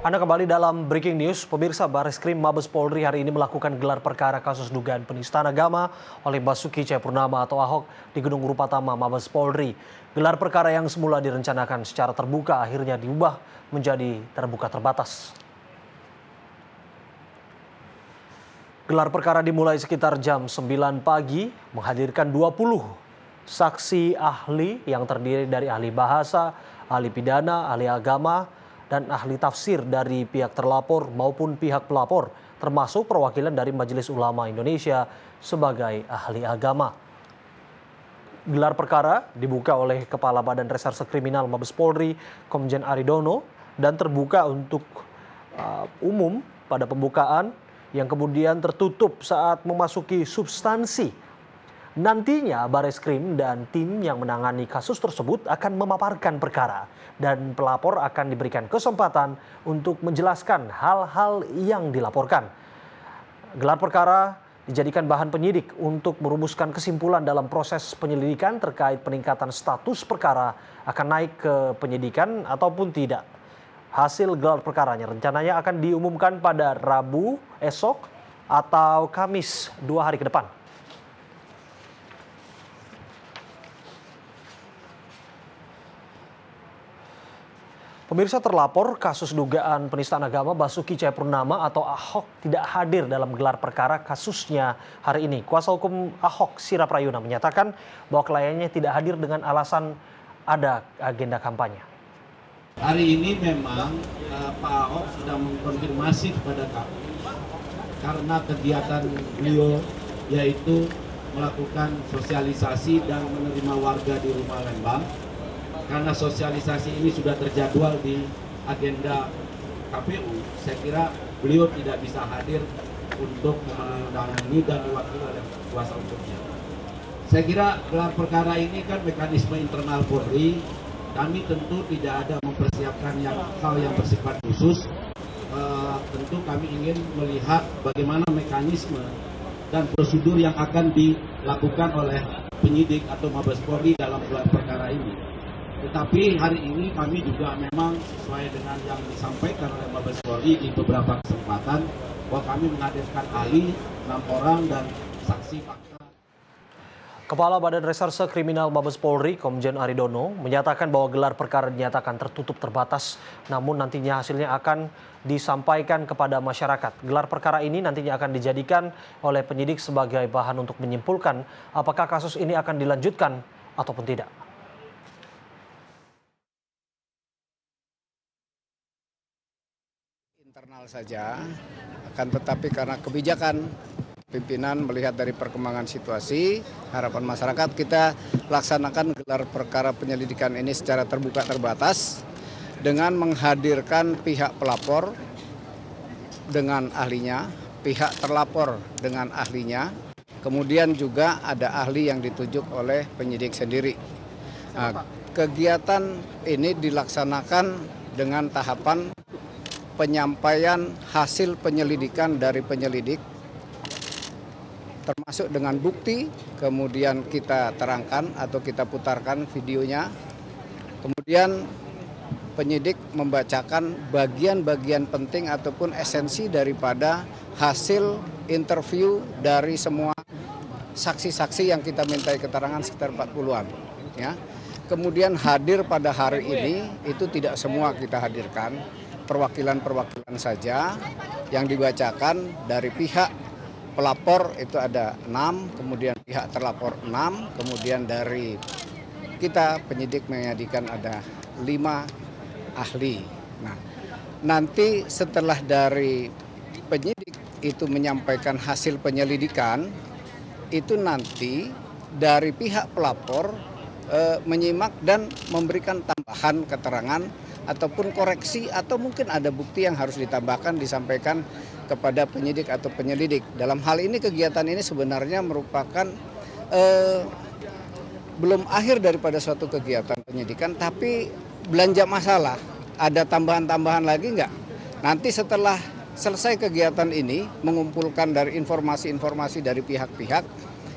Anda kembali dalam Breaking News. Pemirsa, Bareskrim Mabes Polri hari ini melakukan gelar perkara kasus dugaan penistaan agama oleh Basuki Cahayapurnama atau Ahok di Gedung Rupatama Mabes Polri. Gelar perkara yang semula direncanakan secara terbuka akhirnya diubah menjadi terbuka terbatas. Gelar perkara dimulai sekitar jam 9 pagi, menghadirkan 20 saksi ahli yang terdiri dari ahli bahasa, ahli pidana, ahli agama, dan ahli tafsir dari pihak terlapor maupun pihak pelapor, termasuk perwakilan dari Majelis Ulama Indonesia sebagai ahli agama. Gelar perkara dibuka oleh Kepala Badan Reserse Kriminal Mabes Polri, Komjen Aridono, dan terbuka untuk umum pada pembukaan yang kemudian tertutup saat memasuki substansi. Nantinya Bareskrim dan tim yang menangani kasus tersebut akan memaparkan perkara dan pelapor akan diberikan kesempatan untuk menjelaskan hal-hal yang dilaporkan. Gelar perkara dijadikan bahan penyidik untuk merumuskan kesimpulan dalam proses penyelidikan terkait peningkatan status perkara akan naik ke penyidikan ataupun tidak. Hasil gelar perkaranya rencananya akan diumumkan pada Rabu esok atau Kamis 2 hari ke depan. Pemirsa, terlapor kasus dugaan penistaan agama Basuki Cahayapurnama atau Ahok tidak hadir dalam gelar perkara kasusnya hari ini. Kuasa hukum Ahok, Sira Prayuna, menyatakan bahwa kliennya tidak hadir dengan alasan ada agenda kampanye. Hari ini memang Pak Ahok sudah mengkonfirmasi kepada kami karena kegiatan beliau yaitu melakukan sosialisasi dan menerima warga di Rumah Lembang. Karena sosialisasi ini sudah terjadwal di agenda KPU, saya kira beliau tidak bisa hadir untuk menangani dan diwakili oleh kuasa hukumnya. Saya kira gelar perkara ini kan mekanisme internal Polri, kami tentu tidak ada mempersiapkan hal yang bersifat khusus. Tentu kami ingin melihat bagaimana mekanisme dan prosedur yang akan dilakukan oleh penyidik atau Mabes Polri dalam gelar perkara ini. Tetapi hari ini kami juga memang sesuai dengan yang disampaikan oleh Mabes Polri di beberapa kesempatan bahwa kami menghadirkan ahli 6 orang dan saksi fakta. Kepala Badan Reserse Kriminal Mabes Polri, Komjen Aridono, menyatakan bahwa gelar perkara dinyatakan tertutup terbatas, namun nantinya hasilnya akan disampaikan kepada masyarakat. Gelar perkara ini nantinya akan dijadikan oleh penyidik sebagai bahan untuk menyimpulkan apakah kasus ini akan dilanjutkan ataupun tidak. Internal saja, akan tetapi karena kebijakan pimpinan melihat dari perkembangan situasi, harapan masyarakat kita laksanakan gelar perkara penyelidikan ini secara terbuka terbatas dengan menghadirkan pihak pelapor dengan ahlinya, pihak terlapor dengan ahlinya, kemudian juga ada ahli yang ditunjuk oleh penyidik sendiri. Nah, kegiatan ini dilaksanakan dengan tahapan penyampaian hasil penyelidikan dari penyelidik termasuk dengan bukti, kemudian kita terangkan atau kita putarkan videonya, kemudian penyidik membacakan bagian-bagian penting ataupun esensi daripada hasil interview dari semua saksi-saksi yang kita mintai keterangan sekitar 40-an, ya. Kemudian hadir pada hari ini itu tidak semua kita hadirkan, perwakilan-perwakilan saja yang dibacakan dari pihak pelapor itu ada 6, kemudian pihak terlapor 6, kemudian dari kita penyidik menyajikan ada 5 ahli. Nah, nanti setelah dari penyidik itu menyampaikan hasil penyelidikan, itu nanti dari pihak pelapor menyimak dan memberikan tambahan keterangan ataupun koreksi atau mungkin ada bukti yang harus ditambahkan disampaikan kepada penyidik atau penyelidik. Dalam hal ini kegiatan ini sebenarnya merupakan belum akhir daripada suatu kegiatan penyidikan, tapi belanja masalah. Ada tambahan-tambahan lagi enggak? Nanti setelah selesai kegiatan ini mengumpulkan dari informasi-informasi dari pihak-pihak,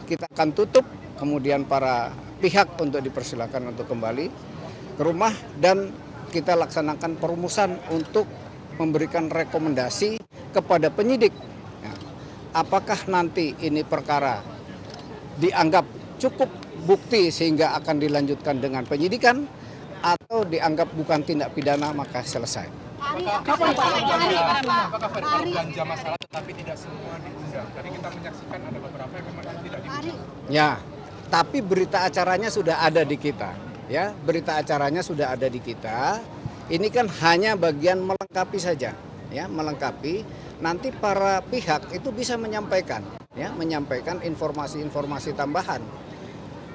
kita akan tutup, kemudian para pihak untuk dipersilakan untuk kembali ke rumah dan kita laksanakan perumusan untuk memberikan rekomendasi kepada penyidik. Ya, apakah nanti ini perkara dianggap cukup bukti sehingga akan dilanjutkan dengan penyidikan atau dianggap bukan tindak pidana maka selesai. Apakah belanja masalah tetapi tidak semua diundang? Tadi kita menyaksikan ada beberapa yang memang tidak diundang. Ya, tapi berita acaranya sudah ada di kita. Ya, berita acaranya sudah ada di kita. Ini kan hanya bagian melengkapi saja, ya, melengkapi. Nanti para pihak itu bisa menyampaikan, ya, menyampaikan informasi-informasi tambahan.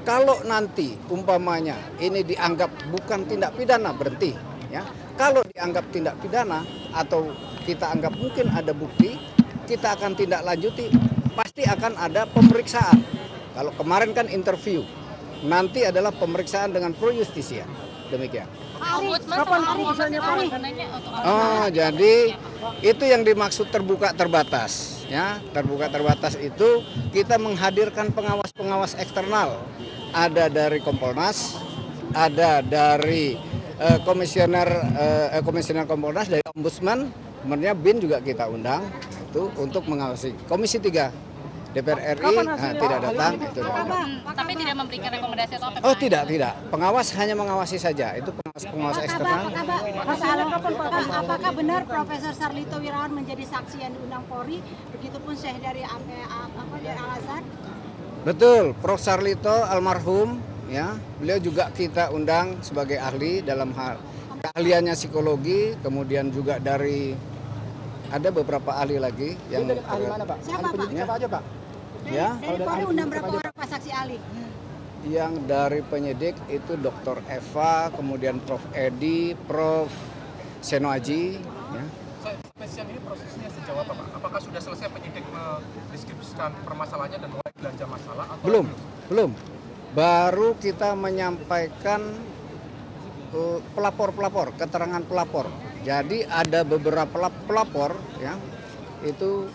Kalau nanti umpamanya ini dianggap bukan tindak pidana, berhenti, ya. Kalau dianggap tindak pidana atau kita anggap mungkin ada bukti, kita akan tindak lanjuti, pasti akan ada pemeriksaan. Kalau kemarin kan interview, nanti adalah pemeriksaan dengan pro justisia. Demikian. Oh, jadi itu yang dimaksud terbuka terbatas, ya. Terbuka terbatas itu kita menghadirkan pengawas-pengawas eksternal. Ada dari Kompolnas, ada dari komisioner Kompolnas, dari Ombudsman, kemudian BIN juga kita undang itu untuk mengawasi. Komisi 3 DPR RI tidak datang itu. Tapi tidak memberikan rekomendasi atau apa? Oh, tidak. Pengawas hanya mengawasi saja. Itu pengawas eksternal. Apakah benar Profesor Sarlito Wirawan menjadi saksi yang diundang Polri, begitupun Syekh dari Al-Azhar? Betul, Prof Sarlito almarhum, ya, beliau juga kita undang sebagai ahli dalam hal keahliannya psikologi, kemudian juga dari ada beberapa ahli lagi yang ahli mana, Pak? Siapa, Pak? Siapa aja, Pak? Ya, Dari Polri undang berapa orang Pak saksi ahli? yang dari penyidik itu Dr. Eva, kemudian Prof Edi, Prof Seno Aji, ya. Sampai siang ini prosesnya sejauh apa, Pak? Apakah sudah selesai penyidik mendeskripsikan permasalahannya dan mulai belanja masalah? Atau Belum. Baru kita menyampaikan pelapor, keterangan pelapor. Jadi ada beberapa pelapor, ya, itu